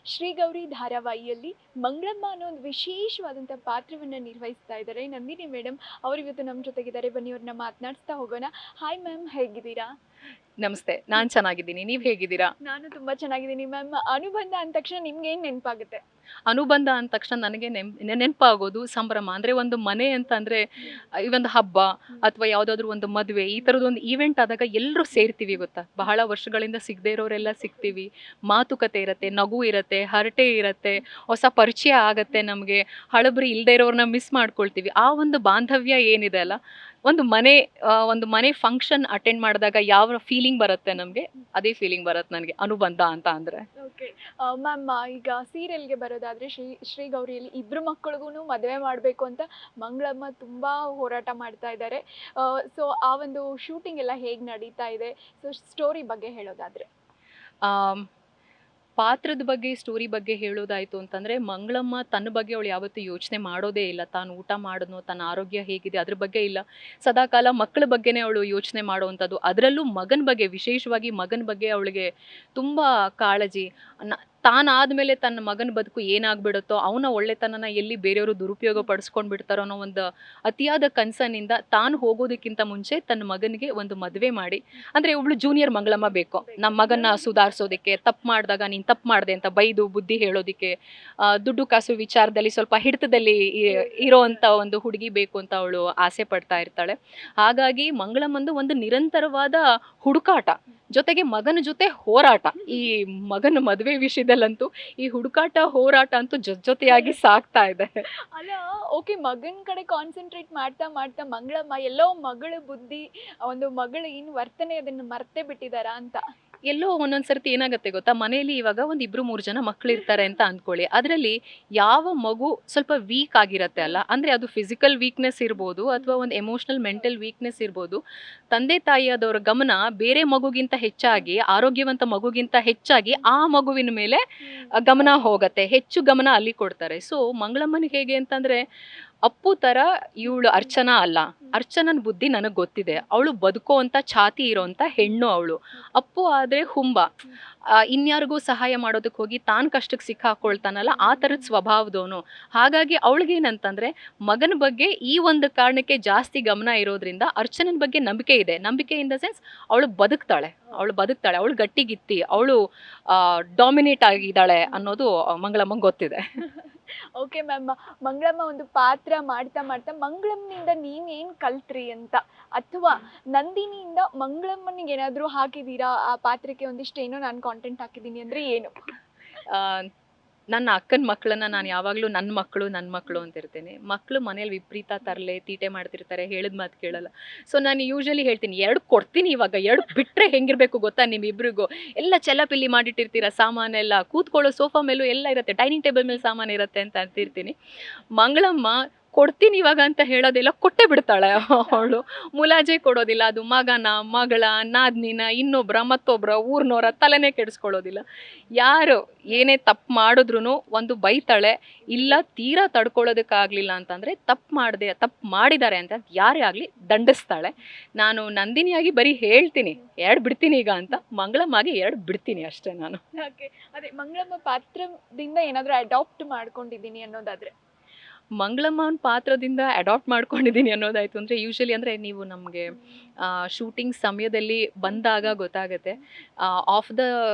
ಶ್ರೀ ಗೌರಿ ಧಾರಾವಾಹಿಯಲ್ಲಿ ಮಂಗಳಮ್ಮ ಅನ್ನೋ ಒಂದು ವಿಶೇಷವಾದಂಥ ಪಾತ್ರವನ್ನು ನಿರ್ವಹಿಸ್ತಾ ಇದ್ದಾರೆ ನಂದಿನಿ ಮೇಡಮ್. ಅವರು ಇವತ್ತು ನಮ್ಮ ಜೊತೆಗಿದ್ದಾರೆ. ಬನ್ನಿ ಅವ್ರನ್ನ ಮಾತನಾಡಿಸ್ತಾ ಹೋಗೋಣ. ಹಾಯ್ ಮ್ಯಾಮ್, ಹೇಗಿದ್ದೀರಾ? ನಮಸ್ತೆ, ನಾನ್ ಚೆನ್ನಾಗಿದ್ದೀನಿ. ನೀವ್ ಹೇಗಿದ್ದೀರಾ? ನಾನು ತುಂಬಾ ಚೆನ್ನಾಗಿದ್ದೀನಿ ಮ್ಯಾಮ್. ಅನುಬಂಧ ಅಂದ ತಕ್ಷಣ ನಿಮ್ಗೆ ಏನ್ ನೆನಪಾಗುತ್ತೆ? ಅನುಬಂಧ ಅಂದ ತಕ್ಷಣ ನನಗೆ ನೆನಪಾಗೋದು ಸಂಭ್ರಮ. ಅಂದ್ರೆ ಒಂದು ಮನೆ ಅಂತ ಅಂದ್ರೆ ಈ ಒಂದು ಹಬ್ಬ ಅಥವಾ ಯಾವ್ದಾದ್ರು ಒಂದು ಮದುವೆ, ಈ ತರದ ಒಂದು ಈವೆಂಟ್ ಆದಾಗ ಎಲ್ಲರೂ ಸೇರ್ತೀವಿ ಗೊತ್ತಾ. ಬಹಳ ವರ್ಷಗಳಿಂದ ಸಿಗದೆ ಇರೋರೆಲ್ಲ ಸಿಗ್ತೀವಿ. ಮಾತುಕತೆ ಇರತ್ತೆ, ನಗು ಇರತ್ತೆ, ಹರಟೆ ಇರತ್ತೆ, ಹೊಸ ಪರಿಚಯ ಆಗತ್ತೆ. ನಮ್ಗೆ ಹಳಬರಿ ಇಲ್ದೇ ಇರೋರ್ನ ಮಿಸ್ ಮಾಡ್ಕೊಳ್ತೀವಿ. ಆ ಒಂದು ಬಾಂಧವ್ಯ ಏನಿದೆ ಅಲ್ಲ, ಒಂದು ಮನೆ ಫಂಕ್ಷನ್ ಅಟೆಂಡ್ ಮಾಡಿದಾಗ ಯಾವ ಫೀಲಿಂಗ್ ಬರುತ್ತೆ ನಮ್ಗೆ, ಅದೇ ಫೀಲಿಂಗ್ ಬರುತ್ತೆ ನನಗೆ ಅನುಬಂಧ ಅಂತ ಅಂದ್ರೆ. ಓಕೆ ಮ್ಯಾಮ್, ಈಗ ಸೀರಿಯಲ್ಗೆ ಬರೋದಾದ್ರೆ ಶ್ರೀ ಗೌರಿಯಲ್ಲಿ ಇಬ್ರು ಮಕ್ಕಳಿಗೂ ಮದುವೆ ಮಾಡಬೇಕು ಅಂತ ಮಂಗಳಮ್ಮ ತುಂಬಾ ಹೋರಾಟ ಮಾಡ್ತಾ ಇದ್ದಾರೆ. ಸೊ ಆ ಒಂದು ಶೂಟಿಂಗ್ ಎಲ್ಲ ಹೇಗೆ ನಡೀತಾ ಇದೆ? ಸೊ ಸ್ಟೋರಿ ಬಗ್ಗೆ ಹೇಳೋದಾದ್ರೆ. ಆಮ್, ಪಾತ್ರದ ಬಗ್ಗೆ, ಸ್ಟೋರಿ ಬಗ್ಗೆ ಹೇಳೋದಾಯ್ತು ಅಂತಂದ್ರೆ, ಮಂಗಳಮ್ಮ ತನ್ನ ಬಗ್ಗೆ ಅವಳು ಯಾವತ್ತೂ ಯೋಚನೆ ಮಾಡೋದೇ ಇಲ್ಲ. ತಾನು ಊಟ ಮಾಡಿದ್ನೋ, ತನ್ನ ಆರೋಗ್ಯ ಹೇಗಿದೆ ಅದ್ರ ಬಗ್ಗೆ ಇಲ್ಲ. ಸದಾಕಾಲ ಮಕ್ಕಳ ಬಗ್ಗೆನೇ ಅವಳು ಯೋಚನೆ ಮಾಡುವಂಥದ್ದು. ಅದರಲ್ಲೂ ಮಗನ ಬಗ್ಗೆ, ವಿಶೇಷವಾಗಿ ಮಗನ ಬಗ್ಗೆ ಅವಳಿಗೆ ತುಂಬಾ ಕಾಳಜಿ. ತಾನಾದ್ಮೇಲೆ ತನ್ನ ಮಗನ ಬದುಕು ಏನಾಗ್ಬಿಡುತ್ತೋ, ಅವನ ಒಳ್ಳೆತನನ ಎಲ್ಲಿ ಬೇರೆಯವರು ದುರುಪಯೋಗ ಪಡಿಸ್ಕೊಂಡ್ ಬಿಡ್ತಾರೋ ಅನ್ನೋ ಒಂದು ಅತಿಯಾದ ಕನ್ಸನಿಂದ ತಾನು ಹೋಗೋದಕ್ಕಿಂತ ಮುಂಚೆ ತನ್ನ ಮಗನಿಗೆ ಒಂದು ಮದುವೆ ಮಾಡಿ, ಅಂದ್ರೆ ಒಬ್ಳು ಜೂನಿಯರ್ ಮಂಗಳಮ್ಮ ಬೇಕು ನಮ್ಮ ಮಗನ ಸುಧಾರಿಸೋದಕ್ಕೆ. ತಪ್ಪು ಮಾಡಿದಾಗ ನೀನ್ ತಪ್ಪು ಮಾಡಿದೆ ಅಂತ ಬೈದು ಬುದ್ಧಿ ಹೇಳೋದಿಕ್ಕೆ, ದುಡ್ಡು ಕಾಸು ವಿಚಾರದಲ್ಲಿ ಸ್ವಲ್ಪ ಹಿಡಿತದಲ್ಲಿ ಇರೋಂಥ ಒಂದು ಹುಡುಗಿ ಬೇಕು ಅಂತ ಅವಳು ಆಸೆ ಪಡ್ತಾ ಇರ್ತಾಳೆ. ಹಾಗಾಗಿ ಮಂಗಳಮ್ಮಂದು ಒಂದು ನಿರಂತರವಾದ ಹುಡುಕಾಟ, ಜೊತೆಗೆ ಮಗನ ಜೊತೆ ಹೋರಾಟ. ಈ ಮಗನ ಮದುವೆ ವಿಷಯದಲ್ಲಂತೂ ಈ ಹುಡುಕಾಟ ಹೋರಾಟ ಅಂತೂ ಜೊತೆಯಾಗಿ ಸಾಕ್ತಾ ಇದೆ. ಅಲ್ಲ, ಓಕೆ, ಮಗನ ಕಡೆ ಕಾನ್ಸಂಟ್ರೇಟ್ ಮಾಡ್ತಾ ಮಾಡ್ತಾ ಮಂಗಳಮ್ಮ ಎಲ್ಲೋ ಮಗಳ ಬುದ್ಧಿ, ಒಂದು ಮಗಳ ಏನು ವರ್ತನೆ ಅದನ್ನ ಮರ್ತೇ ಬಿಟ್ಟಿದಾರಾ ಅಂತ. ಎಲ್ಲೋ ಒಂದೊಂದ್ಸರ್ತಿ ಏನಾಗುತ್ತೆ ಗೊತ್ತಾ, ಮನೆಯಲ್ಲಿ ಇವಾಗ ಒಂದ್ 2-3 ಜನ ಮಕ್ಳು ಇರ್ತಾರೆ ಅಂತ ಅನ್ಕೊಳ್ಳಿ. ಅದರಲ್ಲಿ ಯಾವ ಮಗು ಸ್ವಲ್ಪ ವೀಕ್ ಆಗಿರತ್ತೆ ಅಲ್ಲ, ಅಂದ್ರೆ ಅದು ಫಿಸಿಕಲ್ ವೀಕ್ನೆಸ್ ಇರ್ಬೋದು ಅಥವಾ ಒಂದು ಎಮೋಷನಲ್ ಮೆಂಟಲ್ ವೀಕ್ನೆಸ್ ಇರ್ಬೋದು, ತಂದೆ ತಾಯಿಯಾದವ್ರ ಗಮನ ಬೇರೆ ಮಗುಗಿಂತ ಹೆಚ್ಚಾಗಿ, ಆರೋಗ್ಯವಂತ ಮಗುಗಿಂತ ಹೆಚ್ಚಾಗಿ ಆ ಮಗುವಿನ ಮೇಲೆ ಗಮನ ಹೋಗತ್ತೆ, ಹೆಚ್ಚು ಗಮನ ಅಲ್ಲಿ ಕೊಡ್ತಾರೆ. ಸೊ ಮಂಗಳಮ್ಮನಿಗೆ ಹೇಗೆ ಅಂತಂದ್ರೆ, ಅಪ್ಪು ತರ ಇವಳು ಅರ್ಚನಾ ಅಲ್ಲ. ಅರ್ಚನನ್ ಬುದ್ಧಿ ನನಗ್ ಗೊತ್ತಿದೆ, ಅವಳು ಬದುಕೋ ಅಂತ ಛಾತಿ ಇರೋಂತ ಹೆಣ್ಣು ಅವಳು. ಅಪ್ಪು ಆದ್ರೆ ಹುಂಬ, ಇನ್ಯಾರಿಗೂ ಸಹಾಯ ಮಾಡೋದಕ್ಕೆ ಹೋಗಿ ತಾನ್ ಕಷ್ಟಕ್ಕೆ ಸಿಕ್ಕಾಕೊಳ್ತಾನಲ್ಲ, ಆ ತರದ ಸ್ವಭಾವದವನು. ಹಾಗಾಗಿ ಅವಳಿಗೇನಂತಂದ್ರೆ ಮಗನ ಬಗ್ಗೆ ಈ ಒಂದು ಕಾರಣಕ್ಕೆ ಜಾಸ್ತಿ ಗಮನ ಇರೋದ್ರಿಂದ ಅರ್ಚನನ್ ಬಗ್ಗೆ ನಂಬಿಕೆ ಇದೆ. ನಂಬಿಕೆ ಇನ್ ದ ಸೆನ್ಸ್ ಅವಳು ಬದುಕ್ತಾಳೆ, ಅವಳು ಗಟ್ಟಿಗಿತ್ತಿ, ಅವಳು ಡಾಮಿನೇಟ್ ಆಗಿದ್ದಾಳೆ ಅನ್ನೋದು ಮಂಗಳಮ್ಮಂಗೆ ಗೊತ್ತಿದೆ. ಓಕೆ ಮ್ಯಾಮ್, ಮಂಗಳಮ್ಮ ಒಂದು ಪಾತ್ರ ಮಾಡ್ತಾ ಮಾಡ್ತಾ ಮಂಗಳಮ್ಮನಿಂದ ನೀವೇನ್ ಕಲ್ತ್ರಿ ಅಂತ, ಅಥವಾ ನಂದಿನಿಯಿಂದ ಮಂಗಳಮ್ಮನಿಗೆ ಏನಾದ್ರು ಹಾಕಿದೀರಾ ಆ ಪಾತ್ರಕ್ಕೆ ಒಂದಿಷ್ಟು ಏನೋ ನಾನು ಕಾಂಟೆಂಟ್ ಹಾಕಿದ್ದೀನಿ ಅಂದ್ರೆ ಏನು? ಆ, ನನ್ನ ಅಕ್ಕನ ಮಕ್ಕಳನ್ನ ನಾನು ಯಾವಾಗಲೂ ನನ್ನ ಮಕ್ಕಳು ಅಂತ ಇರ್ತೇನೆ. ಮಕ್ಕಳು ಮನೇಲಿ ವಿಪರೀತ ತರಲೆ ತೀಟೆ ಮಾಡ್ತಿರ್ತಾರೆ, ಹೇಳಿದ ಮಾತು ಕೇಳಲ್ಲ. ಸೊ ನಾನು ಯೂಶಲಿ ಹೇಳ್ತೀನಿ, 2 ಕೊಡ್ತೀನಿ ಇವಾಗ, 2 ಬಿಟ್ಟರೆ ಹೆಂಗಿರ್ಬೇಕು ಗೊತ್ತಾ ನಿಮ್ಮಿಬ್ರಿಗೂ. ಎಲ್ಲ ಚೆಲ್ಲಪಿಲ್ಲಿ ಮಾಡಿಟ್ಟಿರ್ತೀರ, ಸಾಮಾನೆಲ್ಲ ಕೂತ್ಕೊಳ್ಳೋ ಸೋಫಾ ಮೇಲೂ ಎಲ್ಲ ಇರುತ್ತೆ, ಡೈನಿಂಗ್ ಟೇಬಲ್ ಮೇಲೆ ಸಾಮಾನು ಇರುತ್ತೆ ಅಂತ ಅಂತಿರ್ತೀನಿ. ಮಂಗಳಮ್ಮ ಕೊಡ್ತೀನಿ ಇವಾಗ ಅಂತ ಹೇಳೋದಿಲ್ಲ, ಕೊಟ್ಟೆ ಬಿಡ್ತಾಳೆ ಅವಳು. ಮುಲಾಜೆ ಕೊಡೋದಿಲ್ಲ. ಅದು ಮಗನ, ಮಗಳ, ನಾದ್ನಿನ, ಇನ್ನೊಬ್ರ, ಮತ್ತೊಬ್ರ, ಊರ್ನೋರ ತಲೆನೇ ಕೆಡಿಸ್ಕೊಳ್ಳೋದಿಲ್ಲ. ಯಾರು ಏನೇ ತಪ್ಪು ಮಾಡಿದ್ರು ಒಂದು ಬೈತಾಳೆ, ಇಲ್ಲ ತೀರಾ ತಡ್ಕೊಳ್ಳೋದಕ್ಕಾಗಲಿಲ್ಲ ಅಂತಂದರೆ ತಪ್ಪು ಮಾಡಿದ್ದಾರೆ ಅಂತ ಯಾರೇ ಆಗಲಿ ದಂಡಿಸ್ತಾಳೆ. ನಾನು ನಂದಿನಿಯಾಗಿ ಬರೀ ಹೇಳ್ತೀನಿ 2 ಬಿಡ್ತೀನಿ ಈಗ ಅಂತ, ಮಂಗಳಮ್ಮಗೆ 2 ಬಿಡ್ತೀನಿ ಅಷ್ಟೇ ನಾನು. ಓಕೆ, ಅದೇ ಮಂಗಳಮ್ಮ ಪಾತ್ರದಿಂದ ಏನಾದ್ರು ಅಡಾಪ್ಟ್ ಮಾಡ್ಕೊಂಡಿದ್ದೀನಿ ಅನ್ನೋದಾದ್ರೆ? ಮಂಗಳಮ್ಮನ ಪಾತ್ರದಿಂದ ಅಡಾಪ್ಟ್ ಮಾಡ್ಕೊಂಡಿದ್ದೀನಿ ಅನ್ನೋದಾಯ್ತು ಅಂದರೆ, ಯೂಶಲಿ ಅಂದರೆ ನೀವು ನಮಗೆ ಶೂಟಿಂಗ್ ಸಮಯದಲ್ಲಿ ಬಂದಾಗ ಗೊತ್ತಾಗುತ್ತೆ. ಆಫ್ ದ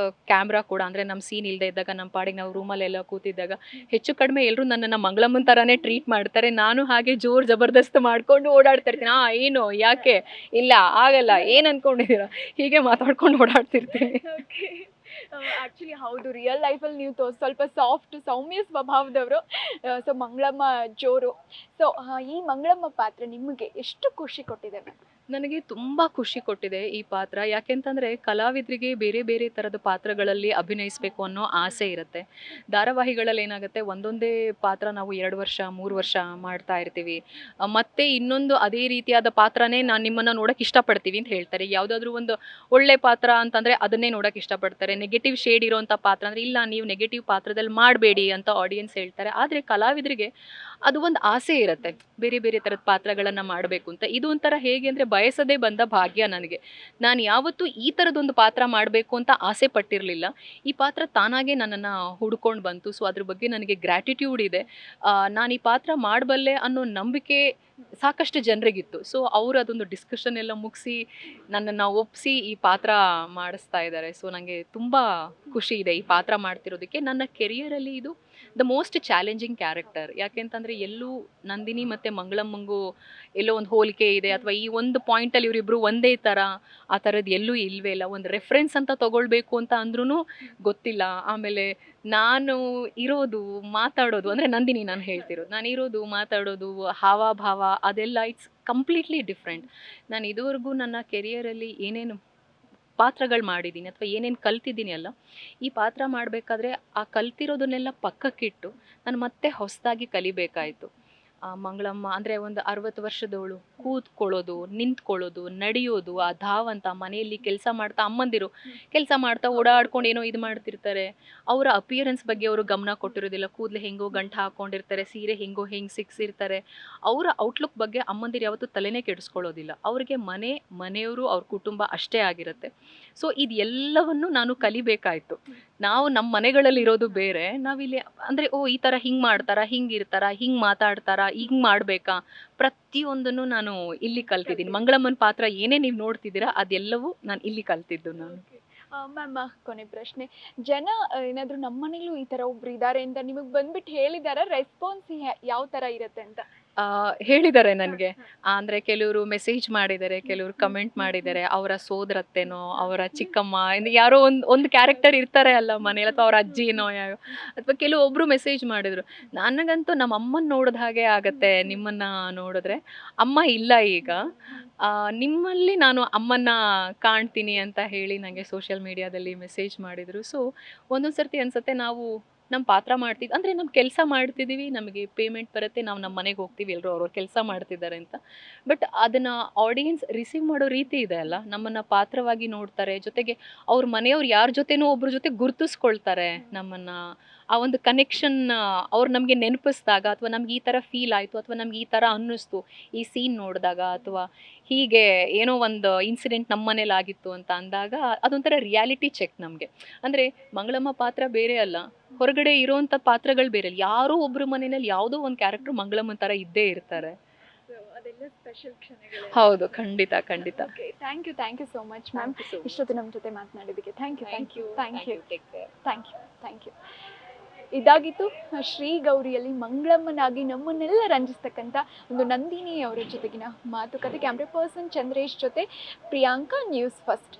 ಕ್ಯಾಮ್ರಾ ಕೂಡ, ಅಂದರೆ ನಮ್ಮ ಸೀನ್ ಇಲ್ಲದೆ ಇದ್ದಾಗ ನಮ್ಮ ಪಾಡಿಗೆ ನಾವು ರೂಮಲ್ಲೆಲ್ಲ ಕೂತಿದ್ದಾಗ ಹೆಚ್ಚು ಕಡಿಮೆ ಎಲ್ಲರೂ ನನ್ನನ್ನು ಮಂಗಳಮ್ಮನ ಥರನೇ ಟ್ರೀಟ್ ಮಾಡ್ತಾರೆ. ನಾನು ಹಾಗೆ ಜೋರು ಜಬರ್ದಸ್ತ್ ಮಾಡ್ಕೊಂಡು ಓಡಾಡ್ತಾ ಇರ್ತೀನಿ. ಏನು, ಯಾಕೆ, ಇಲ್ಲ ಆಗಲ್ಲ, ಏನು ಅಂದ್ಕೊಂಡಿದ್ದೀರಾ, ಹೀಗೆ ಮಾತಾಡ್ಕೊಂಡು ಓಡಾಡ್ತಿರ್ತೀನಿ. ಓಕೆ, ಆ್ಯಕ್ಚುಲಿ ಹೌದು, ರಿಯಲ್ ಲೈಫಲ್ಲಿ ನೀವು ಸ್ವಲ್ಪ ಸಾಫ್ಟ್ ಸೌಮ್ಯ ಸ್ವಭಾವದವರು. ಸೊ ಮಂಗಳಮ್ಮ ಜೋರು. ಸೊ ಈ ಮಂಗಳಮ್ಮ ಪಾತ್ರ ನಿಮಗೆ ಎಷ್ಟು ಖುಷಿ ಕೊಟ್ಟಿದೆ ಮ್ಯಾಮ್? ನನಗೆ ತುಂಬ ಖುಷಿ ಕೊಟ್ಟಿದೆ ಈ ಪಾತ್ರ. ಯಾಕೆಂತಂದರೆ ಕಲಾವಿದರಿಗೆ ಬೇರೆ ಬೇರೆ ಥರದ ಪಾತ್ರಗಳಲ್ಲಿ ಅಭಿನಯಿಸಬೇಕು ಅನ್ನೋ ಆಸೆ ಇರುತ್ತೆ. ಧಾರಾವಾಹಿಗಳಲ್ಲಿ ಏನಾಗುತ್ತೆ, ಒಂದೊಂದೇ ಪಾತ್ರ ನಾವು 2 ವರ್ಷ 3 ವರ್ಷ ಮಾಡ್ತಾ ಇರ್ತೀವಿ. ಮತ್ತೆ ಇನ್ನೊಂದು ಅದೇ ರೀತಿಯಾದ ಪಾತ್ರನೇ ನಾನು ನಿಮ್ಮನ್ನು ನೋಡೋಕೆ ಇಷ್ಟಪಡ್ತೀವಿ ಅಂತ ಹೇಳ್ತಾರೆ. ಯಾವುದಾದ್ರೂ ಒಂದು ಒಳ್ಳೆ ಪಾತ್ರ ಅಂತಂದರೆ ಅದನ್ನೇ ನೋಡೋಕೆ ಇಷ್ಟಪಡ್ತಾರೆ. ನೆಗೆಟಿವ್ ಶೇಡ್ ಇರೋವಂಥ ಪಾತ್ರ ಅಂದರೆ ಇಲ್ಲ, ನೀವು ನೆಗೆಟಿವ್ ಪಾತ್ರದಲ್ಲಿ ಮಾಡಬೇಡಿ ಅಂತ ಆಡಿಯನ್ಸ್ ಹೇಳ್ತಾರೆ. ಆದರೆ ಕಲಾವಿದರಿಗೆ ಅದು ಒಂದು ಆಸೆ ಇರುತ್ತೆ, ಬೇರೆ ಬೇರೆ ಥರದ ಪಾತ್ರಗಳನ್ನು ಮಾಡಬೇಕು ಅಂತ. ಇದು ಒಂಥರ ಹೇಗೆ ಅಂದರೆ ಬಯಸದೇ ಬಂದ ಭಾಗ್ಯ ನನಗೆ. ನಾನು ಯಾವತ್ತೂ ಈ ಥರದೊಂದು ಪಾತ್ರ ಮಾಡಬೇಕು ಅಂತ ಆಸೆ ಪಟ್ಟಿರಲಿಲ್ಲ. ಈ ಪಾತ್ರ ತಾನಾಗೇ ನನ್ನನ್ನು ಹುಡ್ಕೊಂಡು ಬಂತು. ಸೊ ಅದ್ರ ಬಗ್ಗೆ ನನಗೆ ಗ್ರ್ಯಾಟಿಟ್ಯೂಡ್ ಇದೆ. ನಾನು ಈ ಪಾತ್ರ ಮಾಡಬಲ್ಲೆ ಅನ್ನೋ ನಂಬಿಕೆ ಸಾಕಷ್ಟು ಜನರಿಗಿತ್ತು. ಸೊ ಅವರು ಅದೊಂದು ಡಿಸ್ಕಷನ್ ಎಲ್ಲ ಮುಗಿಸಿ ನನ್ನನ್ನು ಒಪ್ಪಿಸಿ ಈ ಪಾತ್ರ ಮಾಡಿಸ್ತಾ ಇದ್ದಾರೆ. ಸೊ ನನಗೆ ತುಂಬ ಖುಷಿ ಇದೆ ಈ ಪಾತ್ರ ಮಾಡ್ತಿರೋದಕ್ಕೆ. ನನ್ನ ಕೆರಿಯರಲ್ಲಿ ಇದು ದ ಮೋಸ್ಟ್ ಚಾಲೆಂಜಿಂಗ್ ಕ್ಯಾರೆಕ್ಟರ್. ಯಾಕೆಂತಂದರೆ ಎಲ್ಲೂ ನಂದಿನಿ ಮತ್ತು ಮಂಗಳಮ್ಮಂಗೂ ಎಲ್ಲೋ ಒಂದು ಹೋಲಿಕೆ ಇದೆ ಅಥವಾ ಈ ಒಂದು ಪಾಯಿಂಟಲ್ಲಿ ಇವರಿಬ್ಬರು ಒಂದೇ ಥರ ಆ ಥರದ್ದು ಎಲ್ಲೂ ಇಲ್ಲವೇ ಇಲ್ಲ. ಒಂದು ರೆಫರೆನ್ಸ್ ಅಂತ ತೊಗೊಳ್ಬೇಕು ಅಂತ ಅಂದ್ರೂ ಗೊತ್ತಿಲ್ಲ. ಆಮೇಲೆ ನಾನು ಇರೋದು ಮಾತಾಡೋದು ಅಂದರೆ ನಂದಿನಿ ನಾನು ಹೇಳ್ತಿರೋದು, ನಾನು ಇರೋದು ಮಾತಾಡೋದು ಹಾವಭಾವ ಅದೆಲ್ಲ ಇಟ್ಸ್ ಕಂಪ್ಲೀಟ್ಲಿ ಡಿಫ್ರೆಂಟ್. ನಾನು ಇದುವರೆಗೂ ನನ್ನ ಕೆರಿಯರಲ್ಲಿ ಏನೇನು ಪಾತ್ರಗಳು ಮಾಡಿದ್ದೀನಿ ಅಥವಾ ಏನೇನು ಕಲ್ತಿದ್ದೀನಿ ಅಲ್ಲ, ಈ ಪಾತ್ರ ಮಾಡಬೇಕಾದ್ರೆ ಆ ಕಲ್ತಿರೋದನ್ನೆಲ್ಲ ಪಕ್ಕಕ್ಕಿಟ್ಟು ನಾನು ಮತ್ತೆ ಹೊಸದಾಗಿ ಕಲಿಬೇಕಾಯಿತು. ಮಂಗಳಮ್ಮ ಅಂದರೆ ಒಂದು 60 ವರ್ಷದವಳು, ಕೂತ್ಕೊಳ್ಳೋದು, ನಿಂತ್ಕೊಳ್ಳೋದು, ನಡೆಯೋದು, ಆ ಧಾವಂತ ಮನೆಯಲ್ಲಿ ಕೆಲಸ ಮಾಡ್ತಾ ಅಮ್ಮಂದಿರು ಕೆಲಸ ಮಾಡ್ತಾ ಓಡಾಡ್ಕೊಂಡು ಏನೋ ಇದು ಮಾಡ್ತಿರ್ತಾರೆ. ಅವರ ಅಪಿಯರೆನ್ಸ್ ಬಗ್ಗೆ ಅವರು ಗಮನ ಕೊಟ್ಟಿರೋದಿಲ್ಲ. ಕೂದಲು ಹೆಂಗೋ ಗಂಟು ಹಾಕ್ಕೊಂಡಿರ್ತಾರೆ, ಸೀರೆ ಹೆಂಗೋ ಹೆಂಗೆ ಸಿಕ್ಸಿರ್ತಾರೆ. ಅವರ ಔಟ್ಲುಕ್ ಬಗ್ಗೆ ಅಮ್ಮಂದಿರು ಯಾವತ್ತೂ ತಲೆನೇ ಕೆಡಿಸ್ಕೊಳ್ಳೋದಿಲ್ಲ. ಅವ್ರಿಗೆ ಮನೆಯವರು ಅವ್ರ ಕುಟುಂಬ ಅಷ್ಟೇ ಆಗಿರುತ್ತೆ. ಸೊ ಇದೆಲ್ಲವನ್ನು ನಾನು ಕಲಿಬೇಕಾಯಿತು. ನಾವು ನಮ್ಮ ಮನೆಗಳಲ್ಲಿ ಇರೋದು ಬೇರೆ, ನಾವಿಲ್ಲಿ ಅಂದರೆ ಈ ಥರ ಹಿಂಗೆ ಮಾಡ್ತಾರಾ, ಹಿಂಗೆ ಇರ್ತಾರಾ, ಹಿಂಗೆ ಮಾತಾಡ್ತಾರಾ, ಹಿಂಗೆ ಮಾಡಬೇಕಾ, ಪ್ರತಿಯೊಂದನ್ನು ನಾನು ಇಲ್ಲಿ ಕಲ್ತಿದ್ದೀನಿ. ಮಂಗಳಮ್ಮನ ಪಾತ್ರ ಏನೇ ನೀವು ನೋಡ್ತಿದ್ದೀರಾ ಅದೆಲ್ಲವೂ ನಾನು ಇಲ್ಲಿ ಕಲ್ತಿದ್ದು ನಾನು. ಮ್ಯಾಮ್, ಕೊನೆ ಪ್ರಶ್ನೆ. ಜನ ಏನಾದರೂ ನಮ್ಮ ಮನೇಲೂ ಈ ಥರ ಒಬ್ರು ಇದ್ದಾರೆ ಅಂತ ನಿಮಗೆ ಬಂದ್ಬಿಟ್ಟು ಹೇಳಿದಾರ? ರೆಸ್ಪಾನ್ಸ್ ಯಾವ ಥರ ಇರುತ್ತೆ ಅಂತ? ಹೇಳಿದ್ದಾರೆ ನನಗೆ. ಅಂದರೆ ಕೆಲವರು ಮೆಸೇಜ್ ಮಾಡಿದ್ದಾರೆ, ಕೆಲವರು ಕಮೆಂಟ್ ಮಾಡಿದ್ದಾರೆ. ಅವರ ಸೋದರತ್ತೆನೋ, ಅವರ ಚಿಕ್ಕಮ್ಮ, ಯಾರೋ ಒಂದು ಕ್ಯಾರೆಕ್ಟರ್ ಇರ್ತಾರೆ ಅಲ್ಲ ಮನೇಲಿ, ಅಥವಾ ಅವ್ರ ಅಜ್ಜಿನೋ ಯಾರೋ, ಅಥವಾ ಕೆಲವೊಬ್ಬರು ಮೆಸೇಜ್ ಮಾಡಿದರು. ನನಗಂತೂ ನಮ್ಮ ಅಮ್ಮನ ನೋಡಿದ ಹಾಗೆ ಆಗತ್ತೆ ನಿಮ್ಮನ್ನು ನೋಡಿದ್ರೆ. ಅಮ್ಮ ಇಲ್ಲ ಈಗ, ನಿಮ್ಮಲ್ಲಿ ನಾನು ಅಮ್ಮನ್ನ ಕಾಣ್ತೀನಿ ಅಂತ ಹೇಳಿ ನನಗೆ ಸೋಷಿಯಲ್ ಮೀಡಿಯಾದಲ್ಲಿ ಮೆಸೇಜ್ ಮಾಡಿದರು. ಸೊ ಒಂದೊಂದು ಸರ್ತಿ ಅನಿಸುತ್ತೆ ನಾವು ನಮ್ಮ ಪಾತ್ರ ಮಾಡ್ತಿದ್ದು ಅಂದರೆ ನಮ್ಮ ಕೆಲಸ ಮಾಡ್ತಿದ್ದೀವಿ, ನಮಗೆ ಪೇಮೆಂಟ್ ಬರುತ್ತೆ, ನಾವು ನಮ್ಮ ಮನೆಗೆ ಹೋಗ್ತೀವಿ, ಎಲ್ಲರೂ ಅವ್ರವ್ರ ಕೆಲಸ ಮಾಡ್ತಿದ್ದಾರೆ ಅಂತ. ಬಟ್ ಅದನ್ನು ಆಡಿಯನ್ಸ್ ರಿಸೀವ್ ಮಾಡೋ ರೀತಿ ಇದೆ ಅಲ್ಲ, ನಮ್ಮನ್ನು ಪಾತ್ರವಾಗಿ ನೋಡ್ತಾರೆ, ಜೊತೆಗೆ ಅವ್ರ ಮನೆಯವ್ರು ಯಾರ ಜೊತೆನೋ ಒಬ್ರ ಜೊತೆ ಗುರುತಿಸ್ಕೊಳ್ತಾರೆ ನಮ್ಮನ್ನು. ಆ ಒಂದು ಕನೆಕ್ಷನ್ ಅವ್ರು ನಮಗೆ ನೆನಪಿಸಿದಾಗ, ಅಥವಾ ನಮ್ಗೆ ಈ ಥರ ಫೀಲ್ ಆಯಿತು, ಅಥವಾ ನಮ್ಗೆ ಈ ಥರ ಅನ್ನಿಸ್ತು ಈ ಸೀನ್ ನೋಡಿದಾಗ, ಅಥವಾ ಹೀಗೆ ಏನೋ ಒಂದು ಇನ್ಸಿಡೆಂಟ್ ನಮ್ಮ ಮನೇಲಿ ಆಗಿತ್ತು ಅಂತ ಅಂದಾಗ ಅದೊಂಥರ ರಿಯಾಲಿಟಿ ಚೆಕ್ ನಮಗೆ. ಅಂದರೆ ಮಂಗಳಮ್ಮ ಪಾತ್ರ ಬೇರೆ ಅಲ್ಲ, ಹೊರಗಡೆ ಇರೋವಂಥ ಪಾತ್ರಗಳು ಬೇರೆ ಅಲ್ಲ. ಯಾರೋ ಒಬ್ಬರು ಮನೆಯಲ್ಲಿ ಯಾವುದೋ ಒಂದು ಕ್ಯಾರೆಕ್ಟರ್ ಮಂಗಳಮ್ಮನ ಥರ ಇದ್ದೇ ಇರ್ತಾರೆ. ಅದೆಲ್ಲ ಸ್ಪೆಷಲ್ ಕ್ಷಣಗಳು. ಹೌದು, ಖಂಡಿತ ಖಂಡಿತ. Thank you so much ma'am. ಇಷ್ಟೊತ್ತು ನಮ್ಮ ಜೊತೆ ಮಾತನಾಡಿದ್ದಕ್ಕೆ ಥ್ಯಾಂಕ್ ಯು. ಇದಾಗಿತ್ತು ಶ್ರೀ ಗೌರಿಯಲ್ಲಿ ಮಂಗಳಮ್ಮನಾಗಿ ನಮ್ಮನ್ನೆಲ್ಲ ರಂಜಿಸ್ತಕ್ಕಂಥ ಒಂದು ನಂದಿನಿ ಅವರ ಜೊತೆಗಿನ ಮಾತುಕತೆ. ಕ್ಯಾಮ್ರಾ ಪರ್ಸನ್ ಚಂದ್ರೇಶ್ ಜೊತೆ ಪ್ರಿಯಾಂಕಾ, ನ್ಯೂಸ್ ಫಸ್ಟ್.